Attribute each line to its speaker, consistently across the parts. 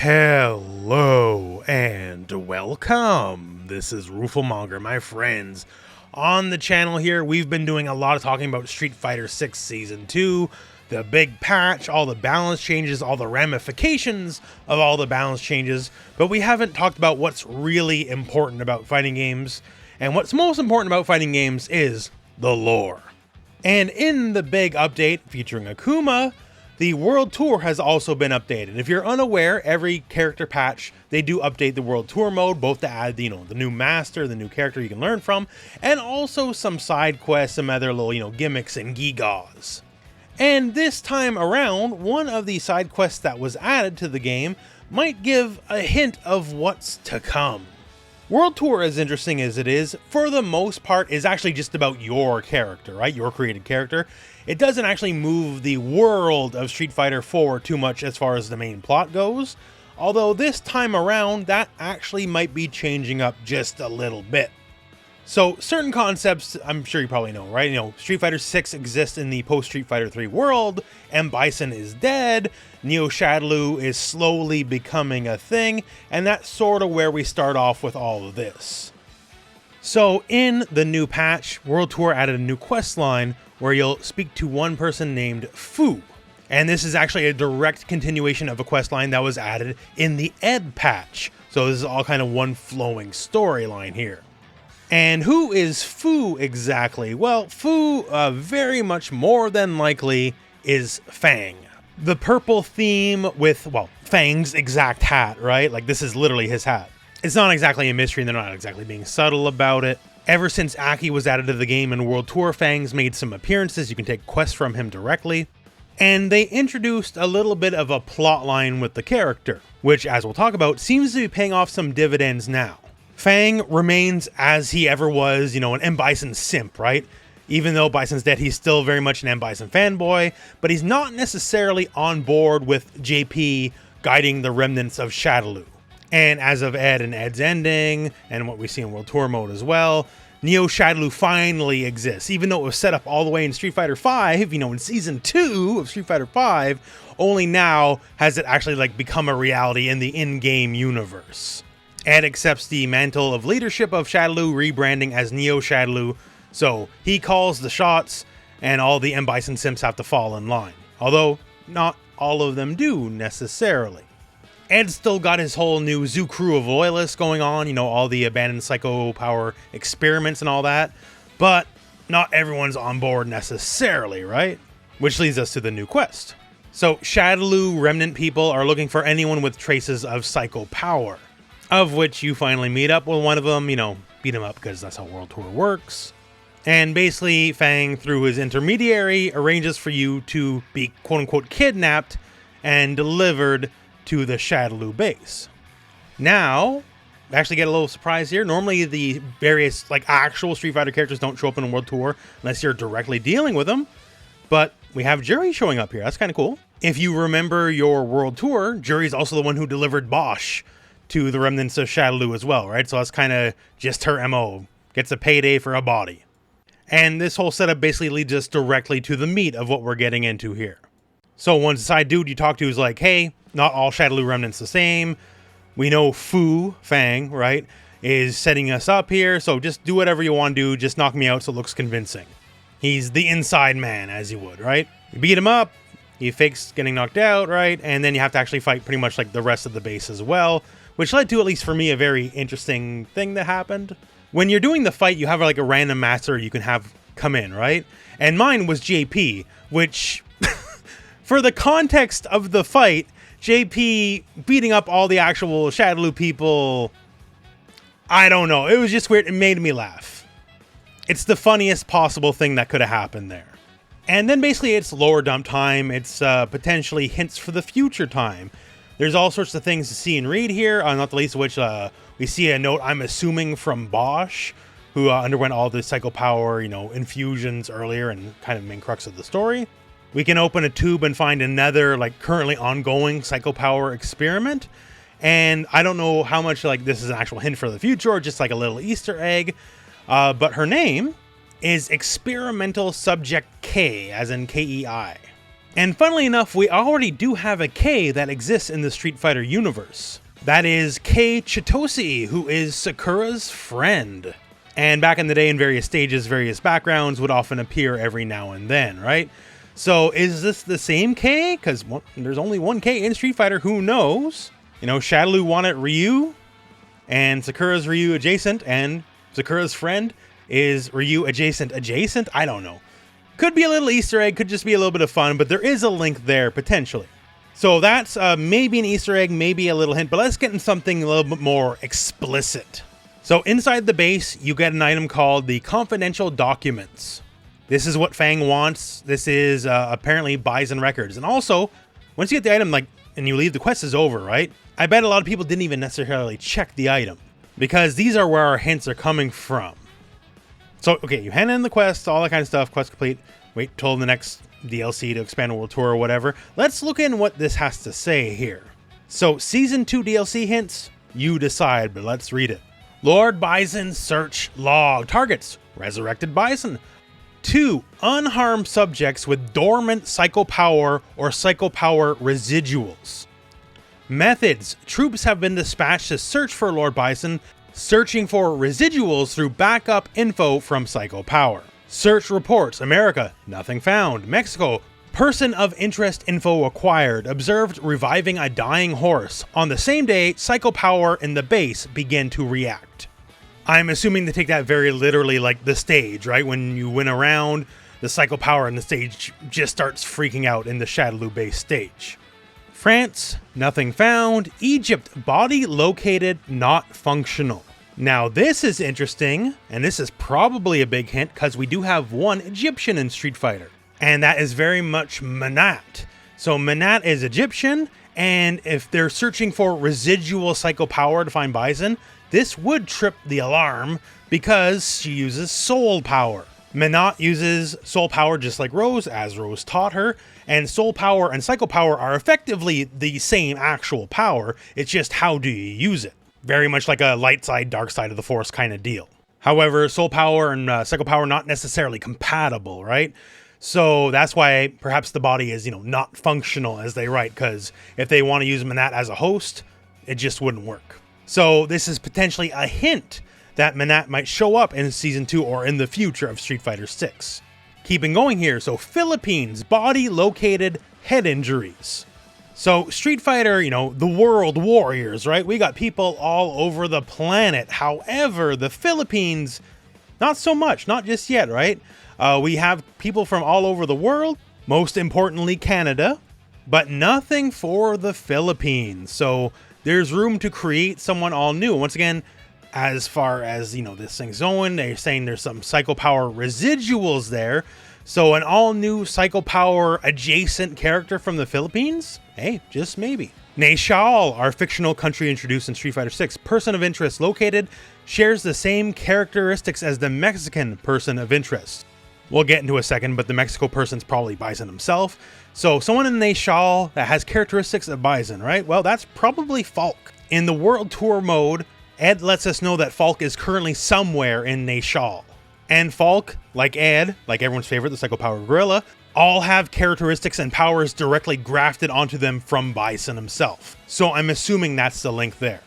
Speaker 1: Hello and welcome. This is Rooflemonger, my friends. On the channel here, we've been doing a lot of talking about Street Fighter 6 Season 2, the big patch, all the balance changes, all the ramifications of all the balance changes, but we haven't talked about what's really important about fighting games, and what's most important about fighting games is the lore. And in the big update featuring Akuma, the World Tour has also been updated. If you're unaware, every character patch, they do update the World Tour mode, both to add, the new master, the new character you can learn from, and also some side quests, some other little, gimmicks and gewgaws. And this time around, one of the side quests that was added to the game might give a hint of what's to come. World Tour, as interesting as it is, for the most part is actually just about your character, right? Your created character. It doesn't actually move the world of Street Fighter forward too much as far as the main plot goes, although this time around that actually might be changing up just a little bit. So certain concepts I'm sure you probably know, right? Street Fighter 6 exists in the post Street Fighter 3 world, Bison is dead, Neo Shadaloo is slowly becoming a thing, and that's sort of where we start off with all of this. So in the new patch, World Tour added a new quest line where you'll speak to one person named Fu. And this is actually a direct continuation of a quest line that was added in the Ed patch. So this is all kind of one flowing storyline here. And who is Fu exactly? Well, Fu very much more than likely is Fang. The purple theme with, Fang's exact hat, right? Like this is literally his hat. It's not exactly a mystery and they're not exactly being subtle about it. Ever since Aki was added to the game in World Tour, Fang's made some appearances. You can take quests from him directly. And they introduced a little bit of a plot line with the character, which, as we'll talk about, seems to be paying off some dividends now. Fang remains as he ever was, an Bison simp, right? Even though Bison's dead, he's still very much an Bison fanboy, but he's not necessarily on board with JP guiding the remnants of Shadaloo. And as of Ed and Ed's ending, and what we see in World Tour mode as well, Neo Shadaloo finally exists. Even though it was set up all the way in Street Fighter 5, in Season 2 of Street Fighter 5, only now has it actually become a reality in the in-game universe. Ed accepts the mantle of leadership of Shadaloo, rebranding as Neo Shadaloo, so he calls the shots, and all the Bison simps have to fall in line. Although, not all of them do, necessarily. Ed's still got his whole new zoo crew of loyalists going on, all the abandoned psycho power experiments and all that, but not everyone's on board necessarily, right? Which leads us to the new quest. So Shadaloo remnant people are looking for anyone with traces of psycho power, of which you finally meet up with one of them, beat him up because that's how World Tour works. And basically Fang, through his intermediary, arranges for you to be quote-unquote kidnapped and delivered to the Shadaloo base. Now, actually get a little surprise here. Normally the various actual Street Fighter characters don't show up in World Tour unless you're directly dealing with them, but we have Jury showing up here. That's kind of cool. If you remember your World Tour, Jury's also the one who delivered Bosch to the remnants of Shadaloo as well, right? So that's kind of just her MO. Gets a payday for a body. And this whole setup basically leads us directly to the meat of what we're getting into here. So one side dude you talk to is like, hey, not all Shadaloo remnants the same. We know Fang, right, is setting us up here, so just do whatever you want to do, just knock me out so it looks convincing. He's the inside man, as you would, right? You beat him up, he fakes getting knocked out, right, and then you have to actually fight pretty much like the rest of the base as well, which led to, at least for me, a very interesting thing that happened. When you're doing the fight, you have a random master you can have come in, right? And mine was JP, which, for the context of the fight, JP beating up all the actual Shadaloo people, I don't know. It was just weird. It made me laugh. It's the funniest possible thing that could have happened there. And then basically it's lore dump time. It's potentially hints for the future time. There's all sorts of things to see and read here, not the least of which we see a note, I'm assuming, from Bosch, who underwent all the psycho power, infusions earlier and kind of main crux of the story. We can open a tube and find another, currently ongoing psycho power experiment. And I don't know how much, this is an actual hint for the future or just a little Easter egg. But her name is Experimental Subject K, as in Kei. And funnily enough, we already do have a K that exists in the Street Fighter universe. That is Kei Chitose, who is Sakura's friend. And back in the day, in various stages, various backgrounds would often appear every now and then, right? So is this the same K? Because there's only one K in Street Fighter, who knows? You know, Shadaloo wanted Ryu, and Sakura's Ryu adjacent, and Sakura's friend is Ryu adjacent. I don't know. Could be a little Easter egg, could just be a little bit of fun, but there is a link there, potentially. So that's maybe an Easter egg, maybe a little hint, but let's get into something a little bit more explicit. So inside the base, you get an item called the Confidential Documents. This is what Fang wants. This is apparently Bison records. And also, once you get the item, and you leave, the quest is over, right? I bet a lot of people didn't even necessarily check the item, because these are where our hints are coming from. So, okay, you hand in the quest, all that kind of stuff, quest complete, wait till the next DLC to expand World Tour or whatever. Let's look in what this has to say here. So, Season 2 DLC hints, you decide, but let's read it. Lord Bison search log. Targets, resurrected Bison. 2 unharmed subjects with dormant psycho power or psycho power residuals. Methods, troops have been dispatched to search for Lord Bison, searching for residuals through backup info from Psycho Power. Search reports, America, nothing found. Mexico, person of interest info acquired, observed reviving a dying horse. On the same day, Psycho Power in the base began to react. I'm assuming they take that very literally, like the stage, right? When you win around, the Psycho Power in the stage just starts freaking out in the Shadaloo base stage. France, nothing found. Egypt, body located, not functional. Now this is interesting, and this is probably a big hint because we do have one Egyptian in Street Fighter, and that is very much Manat. So Manat is Egyptian, and if they're searching for residual psycho power to find Bison, this would trip the alarm because she uses soul power. Manat uses soul power just like Rose, as Rose taught her, and soul power and psycho power are effectively the same actual power, it's just how do you use it. Very much like a light side, dark side of the force kind of deal. However, soul power and psycho power not necessarily compatible, right? So that's why perhaps the body is, not functional as they write, because if they want to use Manat as a host, it just wouldn't work. So this is potentially a hint that Manat might show up in Season 2 or in the future of Street Fighter 6. Keeping going here, so Philippines, body located, head injuries. So Street Fighter, the world warriors, right? We got people all over the planet. However, the Philippines, not so much, not just yet, right? We have people from all over the world, most importantly Canada, but nothing for the Philippines. So there's room to create someone all new. Once again, as far as, this thing's going, they're saying there's some Psycho Power residuals there. So an all-new Psycho Power adjacent character from the Philippines? Hey, just maybe. Nashal, our fictional country introduced in Street Fighter 6, person of interest located, shares the same characteristics as the Mexican person of interest. We'll get into a second, but the Mexico person's probably Bison himself. So someone in Nashal that has characteristics of Bison, right? Well, that's probably Falk. In the World Tour mode, Ed lets us know that Falk is currently somewhere in Nashal. And Falk, like Ed, like everyone's favorite, the Psycho Power Gorilla, all have characteristics and powers directly grafted onto them from Bison himself. So I'm assuming that's the link there.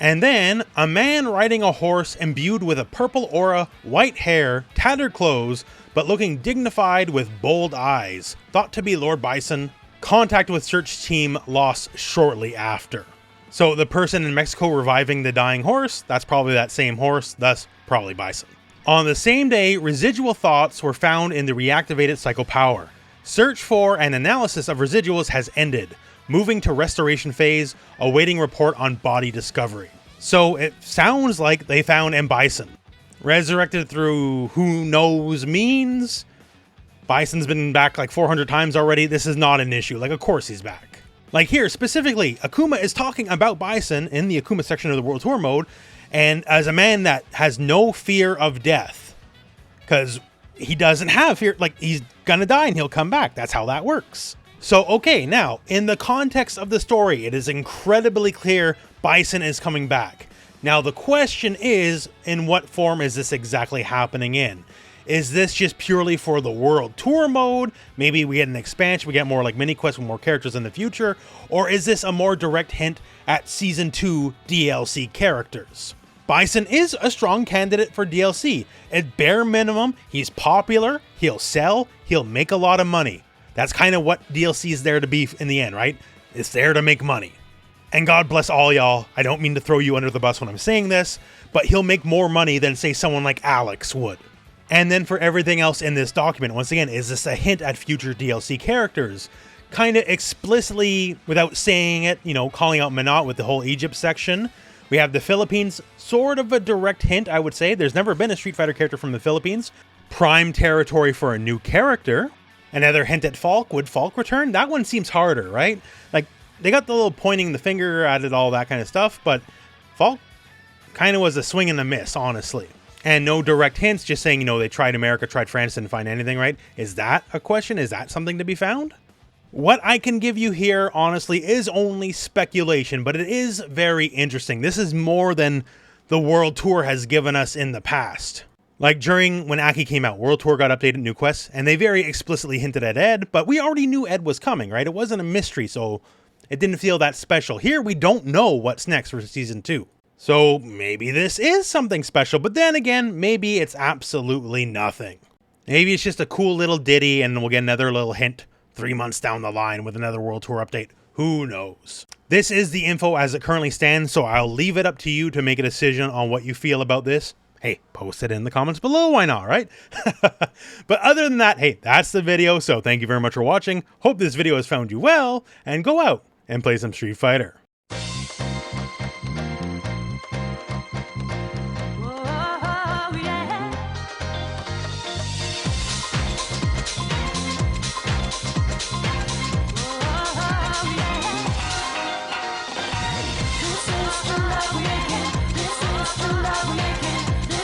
Speaker 1: And then, a man riding a horse imbued with a purple aura, white hair, tattered clothes, but looking dignified with bold eyes, thought to be Lord Bison. Contact with search team lost shortly after. So the person in Mexico reviving the dying horse, that's probably that same horse, thus probably Bison. On the same day, residual thoughts were found in the reactivated Psycho Power. Search for and analysis of residuals has ended, moving to restoration phase, awaiting report on body discovery. So it sounds like they found M. Bison. Resurrected through who knows means. Bison's been back like 400 times already. This is not an issue. Like, of course he's back. Like here, specifically, Akuma is talking about Bison in the Akuma section of the World Tour mode, and as a man that has no fear of death, because he doesn't have fear, like he's gonna die and he'll come back. That's how that works. So, okay, now, in the context of the story, it is incredibly clear Bison is coming back. Now, the question is, in what form is this exactly happening in? Is this just purely for the World Tour mode? Maybe we get an expansion, we get more like mini quests with more characters in the future? Or is this a more direct hint at Season 2 DLC characters? Bison is a strong candidate for DLC. At bare minimum, he's popular, he'll sell, he'll make a lot of money. That's kind of what DLC is there to be in the end, right? It's there to make money. And God bless all y'all, I don't mean to throw you under the bus when I'm saying this, but he'll make more money than, say, someone like Alex would. And then for everything else in this document, once again, is this a hint at future DLC characters? Kind of explicitly, without saying it, you know, calling out Minot with the whole Egypt section. We have the Philippines, sort of a direct hint, I would say. There's never been a Street Fighter character from the Philippines. Prime territory for a new character. Another hint at Falk. Would Falk return? That one seems harder, right? Like, they got the little pointing the finger at it, all that kind of stuff, but Falk kind of was a swing and a miss, honestly. And no direct hints, just saying, you know, they tried America, tried France, didn't find anything, right? Is that a question? Is that something to be found? What I can give you here, honestly, is only speculation, but it is very interesting. This is more than the World Tour has given us in the past. Like during when Aki came out, World Tour got updated new quests, and they very explicitly hinted at Ed, but we already knew Ed was coming, right? It wasn't a mystery, so it didn't feel that special. Here, we don't know what's next for Season 2. So maybe this is something special, but then again, maybe it's absolutely nothing. Maybe it's just a cool little ditty and we'll get another little hint 3 months down the line with another World Tour update. Who knows? This is the info as it currently stands, so I'll leave it up to you to make a decision on what you feel about this. Hey, post it in the comments below, why not, right? But other than that, hey, that's the video, so thank you very much for watching. Hope this video has found you well, and go out and play some Street Fighter.
Speaker 2: Like